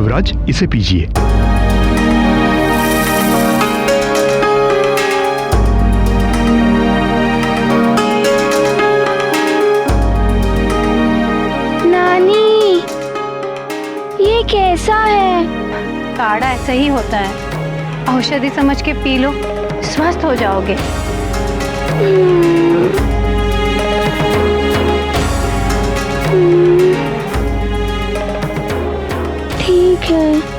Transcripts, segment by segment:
युवराज, इसे पीजिए। नानी, ये कैसा है? काढ़ा ऐसा ही होता है, औषधि समझ के पी लो, स्वस्थ हो जाओगे। ठीक है।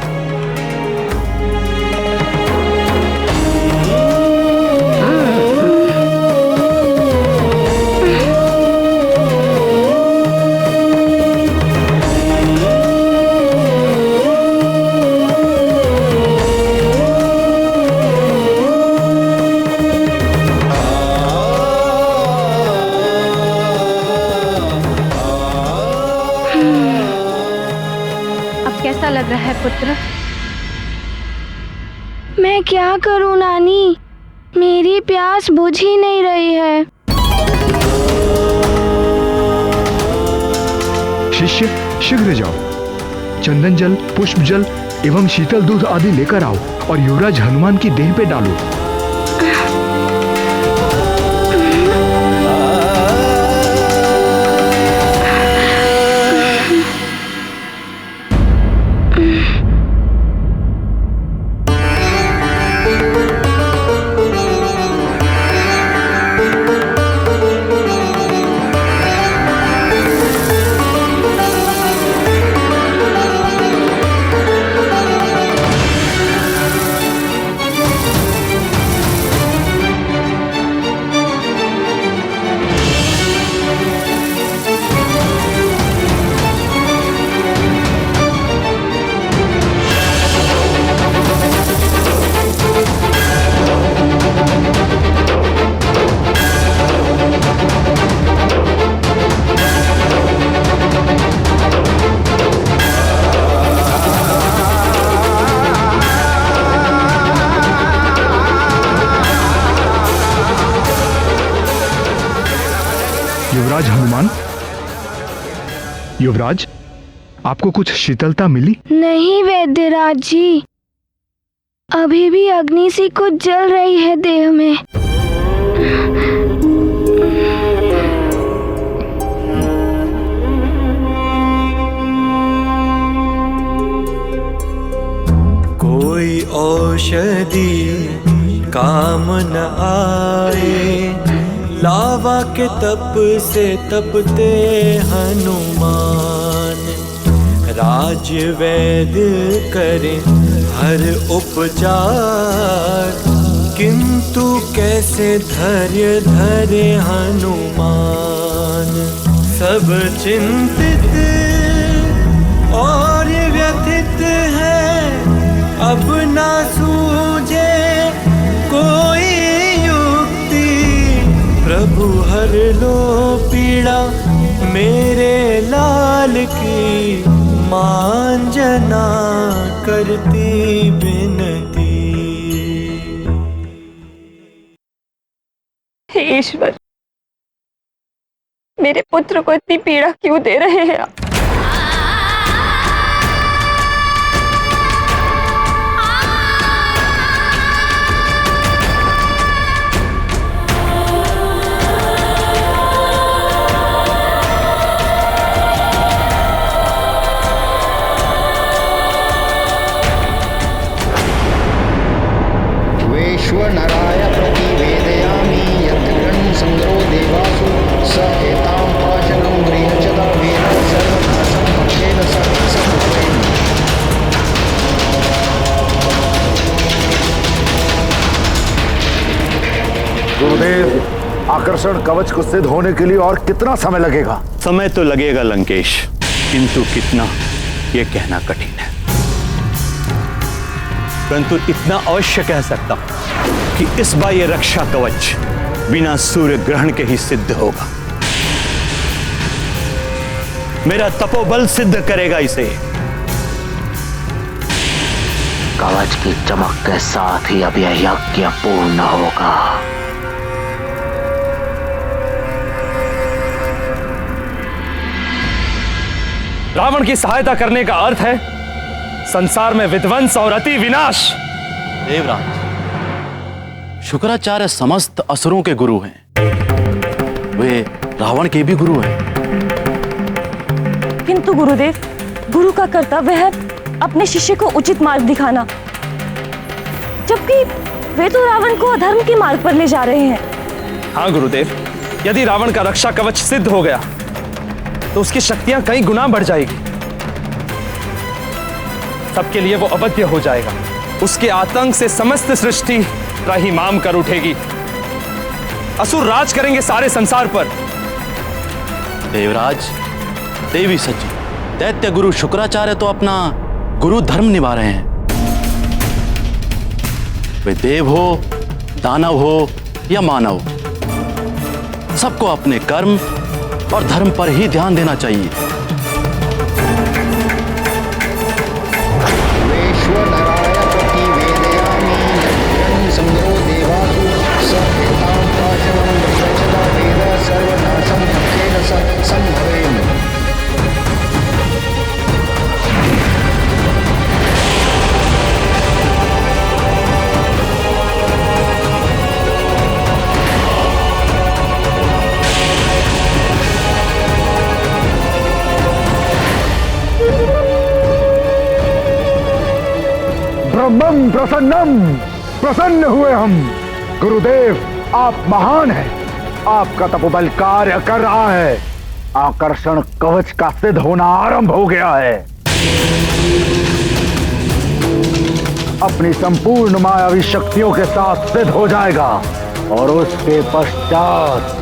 कैसा लग रहा है पुत्र? मैं क्या करूं नानी, मेरी प्यास बुझ ही नहीं रही है। शिष्य, शीघ्र जाओ, चंदन जल, पुष्प जल एवं शीतल दूध आदि लेकर आओ और युवराज हनुमान की देह पे डालो। युवराज हनुमान, युवराज, आपको कुछ शीतलता मिली? नहीं वैद्यराज जी, अभी भी अग्नि सी कुछ जल रही है देह में। कोई औषधि काम न आए, लावा के तप से तपते हनुमान। राज वैद्य करे हर उपचार, किंतु कैसे धैर्य धरे हनुमान। सब चिंतित और व्यथित है, अब ना सूझे कोई युक्ति। प्रभु हर लो पीड़ा मेरे लाल की, मांजना करती बिनती। हे ईश्वर, मेरे पुत्र को इतनी पीड़ा क्यों दे रहे हैं आप? नराय प्रतिवेदयामि यत् गृहं संग्रो देवासु स एतां पाशनं गृह्यचता वेद सर्वनाशं भक्षेन सर्वसंभवेन। गुरुदेव, आकर्षण कवच को सिद्ध होने के लिए और कितना समय लगेगा? समय तो लगेगा लंकेश, किंतु कितना ये कहना कठिन है। परंतु इतना अवश्य कह सकता हूं कि इस बार ये रक्षा कवच बिना सूर्य ग्रहण के ही सिद्ध होगा। मेरा तपोबल सिद्ध करेगा इसे। कवच की चमक के साथ ही अब यह यज्ञ पूर्ण होगा। रावण की सहायता करने का अर्थ है संसार में विध्वंस और अति विनाश। देवराज, शुक्राचार्य समस्त असुरों के गुरु हैं, वे रावण के भी गुरु हैं। किंतु गुरुदेव, गुरु का कर्तव्य है अपने शिष्य को उचित मार्ग दिखाना, जबकि वे तो रावण को अधर्म के मार्ग पर ले जा रहे हैं। हाँ गुरुदेव, यदि रावण का रक्षा कवच सिद्ध हो गया तो उसकी शक्तियां कई गुना बढ़ जाएगी। सबके लिए वो अवध्य हो जाएगा। उसके आतंक से समस्त सृष्टि त्राहिमाम कर उठेगी। असुर राज करेंगे सारे संसार पर। देवराज, देवी सची, दैत्य गुरु शुक्राचार्य तो अपना गुरु धर्म निभा रहे हैं। वे देव हो, दानव हो या मानव, सबको अपने कर्म और धर्म पर ही ध्यान देना चाहिए। ब्रह्मं प्रसन्नम, प्रसन्न हुए हम। गुरुदेव, आप महान हैं, आपका तपोबल कार्य कर रहा है। आकर्षण कवच का सिद्ध होना आरंभ हो गया है। अपनी संपूर्ण मायावी शक्तियों के साथ सिद्ध हो जाएगा और उसके पश्चात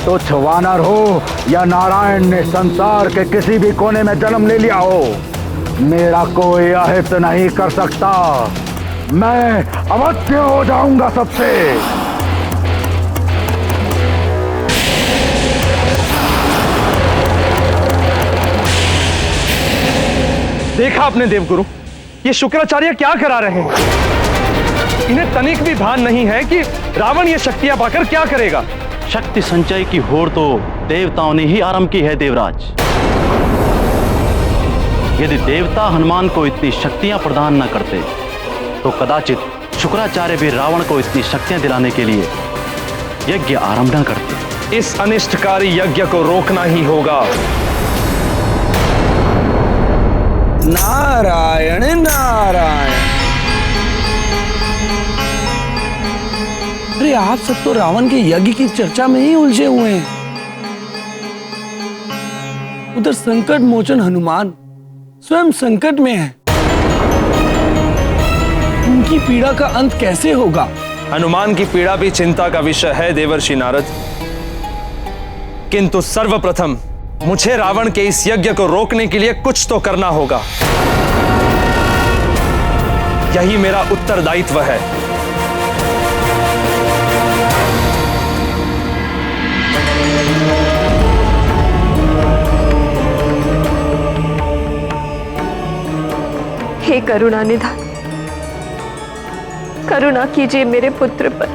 तुच्छ वानर हो या नारायण ने संसार के किसी भी कोने में जन्म ले लिया हो, मेरा कोई अहित नहीं कर सकता। मैं अवश्य हो जाऊंगा सबसे। देखा आपने देवगुरु, ये शुक्राचार्य क्या करा रहे हैं। इन्हें तनिक भी भान नहीं है कि रावण ये शक्तियां पाकर क्या करेगा। शक्ति संचय की होड़ तो देवताओं ने ही आरंभ की है देवराज। यदि देवता हनुमान को इतनी शक्तियां प्रदान न करते तो कदाचित शुक्राचार्य भी रावण को इतनी शक्तियां दिलाने के लिए यज्ञ आरंभ न करते। इस अनिष्टकारी यज्ञ को रोकना ही होगा। नारायण नारायण। अरे आप सब तो रावण के यज्ञ की चर्चा में ही उलझे हुए हैं। उधर संकट मोचन हनुमान स्वयं संकट में है। उनकी पीड़ा का अंत कैसे होगा? हनुमान की पीड़ा भी चिंता का विषय है देवर्षि नारद, किंतु सर्वप्रथम मुझे रावण के इस यज्ञ को रोकने के लिए कुछ तो करना होगा। यही मेरा उत्तरदायित्व है। हे करुणा निधान, करुणा कीजिए मेरे पुत्र पर।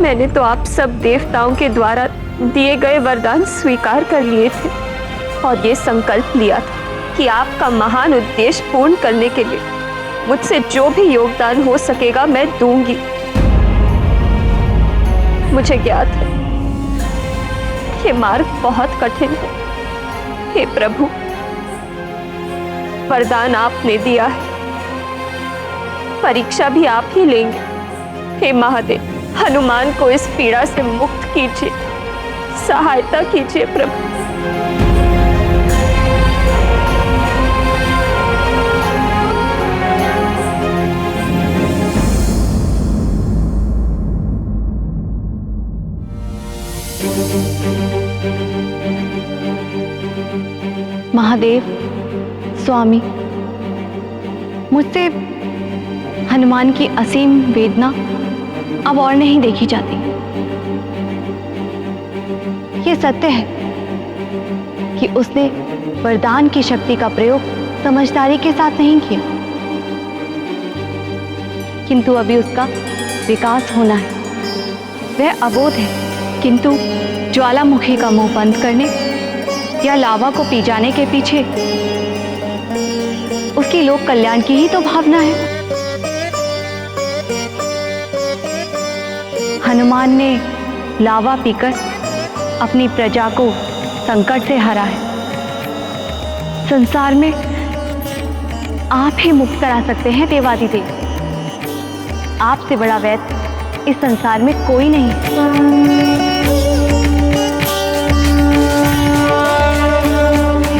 मैंने तो आप सब देवताओं के द्वारा दिए गए वरदान स्वीकार कर लिए थे और ये संकल्प लिया था कि आपका महान उद्देश्य पूर्ण करने के लिए मुझसे जो भी योगदान हो सकेगा मैं दूंगी। मुझे ज्ञात है ये मार्ग बहुत कठिन है। हे प्रभु, वरदान आपने दिया है, परीक्षा भी आप ही लेंगे। हे महादेव, हनुमान को इस पीड़ा से मुक्त कीजिए, सहायता कीजिए प्रभु। महादेव, स्वामी, मुझसे हनुमान की असीम वेदना अब और नहीं देखी जाती। ये सत्य है कि उसने वरदान की शक्ति का प्रयोग समझदारी के साथ नहीं किया, किंतु अभी उसका विकास होना है। वह अबोध है, किंतु ज्वालामुखी का मुंह बंद करने या लावा को पी जाने के पीछे उसकी लोक कल्याण की ही तो भावना है। हनुमान ने लावा पीकर अपनी प्रजा को संकट से हरा है। संसार में आप ही मुक्त करा सकते हैं देवादिदेव। आपसे बड़ा वैद्य इस संसार में कोई नहीं है।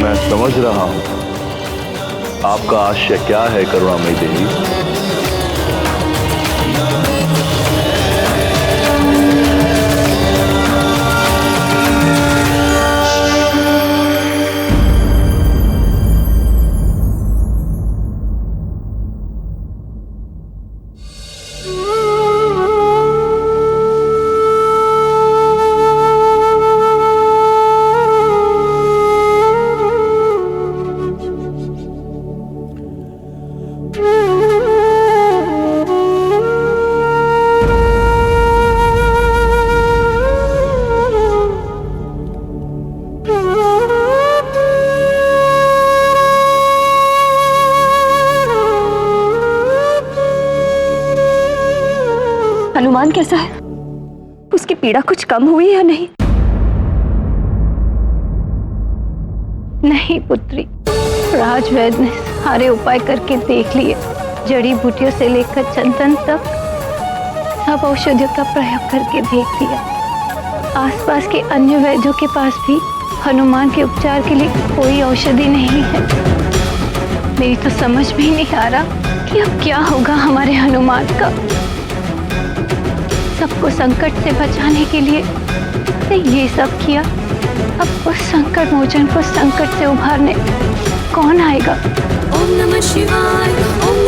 मैं समझ रहा हूं आपका आशय क्या है करुणामयी देवी। हनुमान कैसा है? उसकी पीड़ा कुछ कम हुई या नहीं? नहीं पुत्री, राजवैद्य ने सारे उपाय करके देख लिए। जड़ी बूटियों से लेकर चंदन तक सब औषधियों का प्रयोग करके देख लिया। आसपास के अन्य वैद्यों के पास भी हनुमान के उपचार के लिए कोई औषधि नहीं है। मेरी तो समझ भी नहीं आ रहा कि अब क्या होगा हमारे हनुमान का। सबको संकट से बचाने के लिए उसने ये सब किया, अब उस संकट मोचन को संकट से उभारने कौन आएगा? ओम नमः शिवाय। ओम